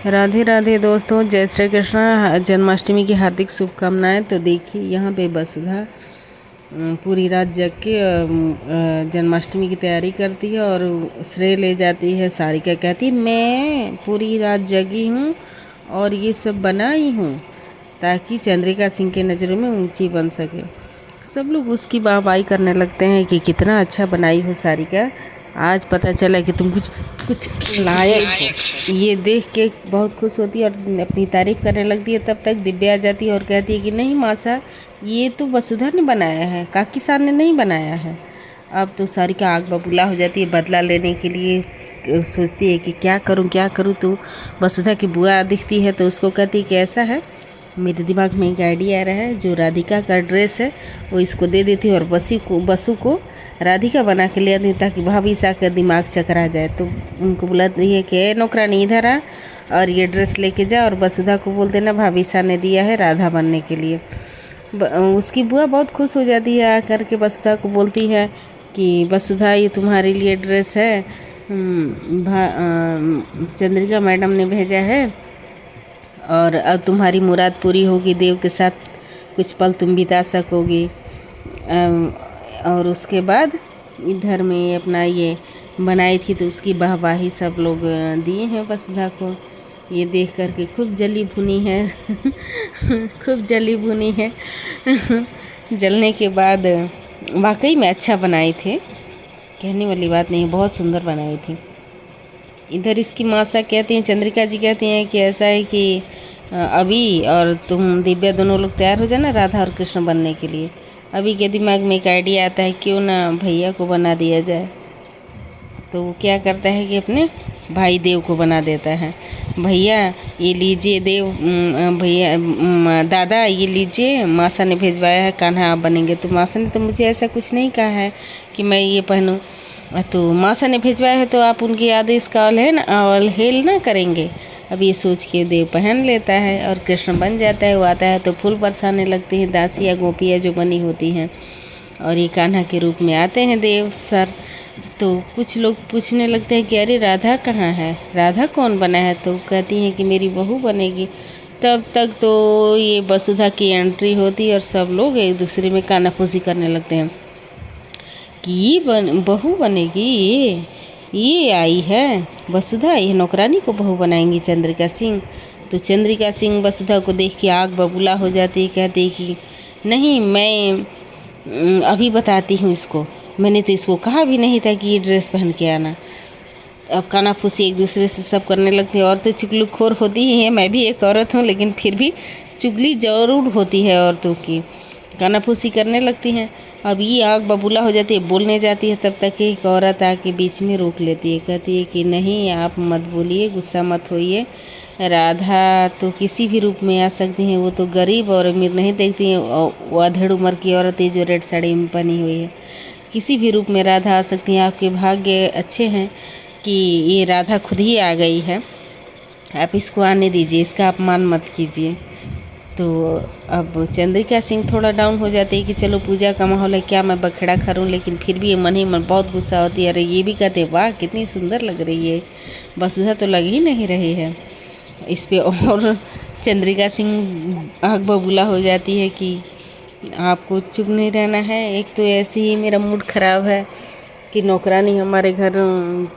राधे राधे दोस्तों, जय श्री कृष्ण। जन्माष्टमी की हार्दिक शुभकामनाएं। तो देखिए यहाँ पे वसुधा पूरी रात जग के जन्माष्टमी की तैयारी करती है और श्रेय ले जाती है। सारिका कहती मैं पूरी रात जगी हूँ और ये सब बनाई हूँ ताकि चंद्रिका सिंह के नज़रों में ऊंची बन सके। सब लोग उसकी वाहवाही करने लगते हैं कि कितना अच्छा बनाई हो सारिका, आज पता चला कि तुम कुछ कुछ लायक हो। ये देख के बहुत खुश होती है और अपनी तारीफ़ करने लगती है। तब तक दिव्या आ जाती है और कहती है कि नहीं मासा, ये तो वसुधा ने बनाया है, काकी साहब ने नहीं बनाया है। अब तो सारिका आग बबूला हो जाती है, बदला लेने के लिए सोचती है कि क्या करूं क्या करूं। तो वसुधा की बुआ दिखती है तो उसको कहती है कि ऐसा है, मेरे दिमाग में एक आइडिया आ रहा है, जो राधिका का ड्रेस है वो इसको दे देती है और बसु को राधिका बना के ले आती हूँ ताकि भाभी सा का दिमाग चकरा जाए। तो उनको बुलाती है कि नौकरानी इधर आ और ये ड्रेस लेके जा, और वसुधा को बोल देना भाभी सा ने दिया है राधा बनने के लिए। उसकी बुआ बहुत खुश हो जाती है, आकर के वसुधा को बोलती है कि वसुधा ये तुम्हारे लिए ड्रेस है, चंद्रिका मैडम ने भेजा है और अब तुम्हारी मुराद पूरी होगी, देव के साथ कुछ पल तुम बिता सकोगी। और उसके बाद इधर में अपना ये बनाई थी तो उसकी वाहवाही सब लोग दिए हैं वसुधा को। ये देख कर के खूब जली भुनी है खूब जली भुनी है जलने के बाद वाकई में अच्छा बनाए थे, कहने वाली बात नहीं, बहुत सुंदर बनाई थी। इधर इसकी मासा कहती हैं, चंद्रिका जी कहती हैं कि ऐसा है कि अभी और तुम दिव्या दोनों लोग तैयार हो जाना राधा और कृष्ण बनने के लिए। अभी के दिमाग में एक आइडिया आता है, क्यों ना भैया को बना दिया जाए। तो वो क्या करता है कि अपने भाई देव को बना देता है। भैया ये लीजिए, देव भैया दादा ये लीजिए, मासा ने भेजवाया है, कान्हा आप बनेंगे। तो मासा ने तो मुझे ऐसा कुछ नहीं कहा है कि मैं ये पहनूं, तो मासा ने भेजवाया है तो आप उनके आदेश का अवहेलना ना करेंगे। अब ये सोच के देव पहन लेता है और कृष्ण बन जाता है। वो आता है तो फूल बरसाने लगती हैं दासियाँ गोपियाँ जो बनी होती हैं, और ये कान्हा के रूप में आते हैं देव सर। तो कुछ लोग पूछने लगते हैं कि अरे राधा कहाँ है, राधा कौन बना है। तो कहती हैं कि मेरी बहू बनेगी। तब तक तो ये वसुधा की एंट्री होती है और सब लोग एक दूसरे में कानाफूसी करने लगते हैं कि ये बहू बनेगी, ये आई है वसुधा, ये नौकरानी को बहू बनाएंगी चंद्रिका सिंह। तो चंद्रिका सिंह वसुधा को देख के आग बबूला हो जाती, कहती कि नहीं, मैं अभी बताती हूँ इसको, मैंने तो इसको कहा भी नहीं था कि ये ड्रेस पहन के आना। अब कानाफूसी एक दूसरे से सब करने लगते हैं। और तो चुगलीखोर होती ही है, मैं भी एक औरत हूँ, लेकिन फिर भी चुगली ज़रूर होती है औरतों की, कानाफूसी करने लगती हैं। अब ये आग बबूला हो जाती है, बोलने जाती है, तब तक एक औरत आके बीच में रोक लेती है, कहती है कि नहीं आप मत बोलिए, गुस्सा मत होइए, राधा तो किसी भी रूप में आ सकती हैं, वो तो गरीब और अमीर नहीं देखती हैं, वो अधेड़ उम्र की औरत है जो रेड साड़ी में पहनी हुई है, किसी भी रूप में राधा आ सकती हैं। आपके भाग्य अच्छे हैं कि ये राधा खुद ही आ गई है, आप इसको आने दीजिए, इसका अपमान मत कीजिए। तो अब चंद्रिका सिंह थोड़ा डाउन हो जाती है कि चलो पूजा का माहौल है, क्या मैं बखेड़ा करूं, लेकिन फिर भी ये मन ही मन बहुत गुस्सा होती है। अरे ये भी कहते वाह कितनी सुंदर लग रही है, वसुधा तो लग ही नहीं रही है इस पे। और चंद्रिका सिंह आग बबूला हो जाती है कि आपको चुप नहीं रहना है, एक तो ऐसे ही मेरा मूड ख़राब है कि नौकरानी हमारे घर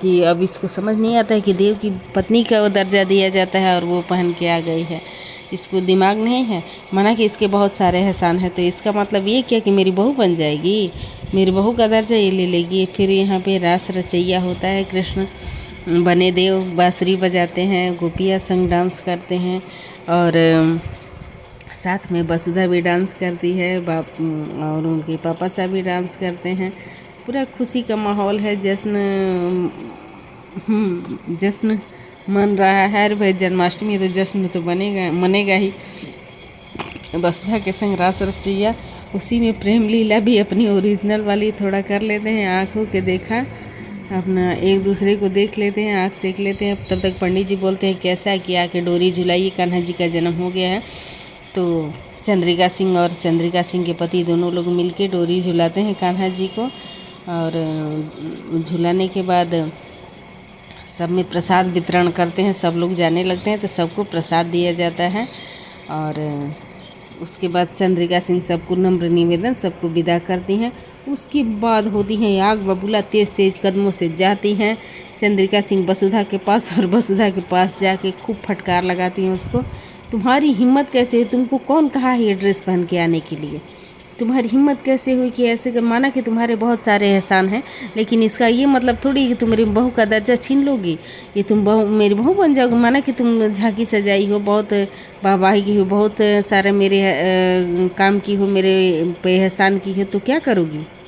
की, अब इसको समझ नहीं आता है कि देव की पत्नी का वो दर्जा दिया जाता है और वो पहन के आ गई है, इसको दिमाग नहीं है। माना कि इसके बहुत सारे एहसान हैं, तो इसका मतलब ये क्या कि मेरी बहू बन जाएगी, मेरी बहू का दर्जा ये ले लेगी। फिर यहाँ पे रास रचैया होता है, कृष्ण बने देव बांसुरी बजाते हैं, गोपियाँ संग डांस करते हैं और साथ में वसुधा भी डांस करती है, बाप और उनके पापा साहब भी डांस करते हैं। पूरा खुशी का माहौल है, जश्न मन रहा है। अरे भाई जन्माष्टमी तो जश्न तो मनेगा ही। वसुधा के संग रास रचैया, उसी में प्रेम लीला भी अपनी ओरिजिनल वाली थोड़ा कर लेते हैं, आँखों के देखा अपना एक दूसरे को देख लेते हैं, आँख सेक लेते हैं। तब तक पंडित जी बोलते हैं कैसा कि आके डोरी झुलाइए, कान्हा जी का जन्म हो गया है। तो चंद्रिका सिंह और चंद्रिका सिंह के पति दोनों लोग मिलके डोरी झुलाते हैं कान्हा जी को, और झुलाने के बाद सब में प्रसाद वितरण करते हैं, सब लोग जाने लगते हैं तो सबको प्रसाद दिया जाता है। और उसके बाद चंद्रिका सिंह सबको नम्र निवेदन सबको विदा करती हैं। उसके बाद होती हैं आग बबूला, तेज़ तेज़ कदमों से जाती हैं चंद्रिका सिंह वसुधा के पास, और वसुधा के पास जाके खूब फटकार लगाती हैं उसको, तुम्हारी हिम्मत कैसे हुई, तुमको कौन कहा है ये ड्रेस पहन के आने के लिए, तुम्हारी हिम्मत कैसे हुई कि ऐसे माना कि तुम्हारे बहुत सारे एहसान हैं, लेकिन इसका ये मतलब थोड़ी कि तुम मेरी बहू का दर्जा छीन लोगी, ये तुम बहू मेरी बहू बन जाओगी, माना कि तुम झांकी सजाई हो, बहुत वाहवाही की हो, बहुत सारे मेरे काम की हो, मेरे पे एहसान की हो, तो क्या करोगी।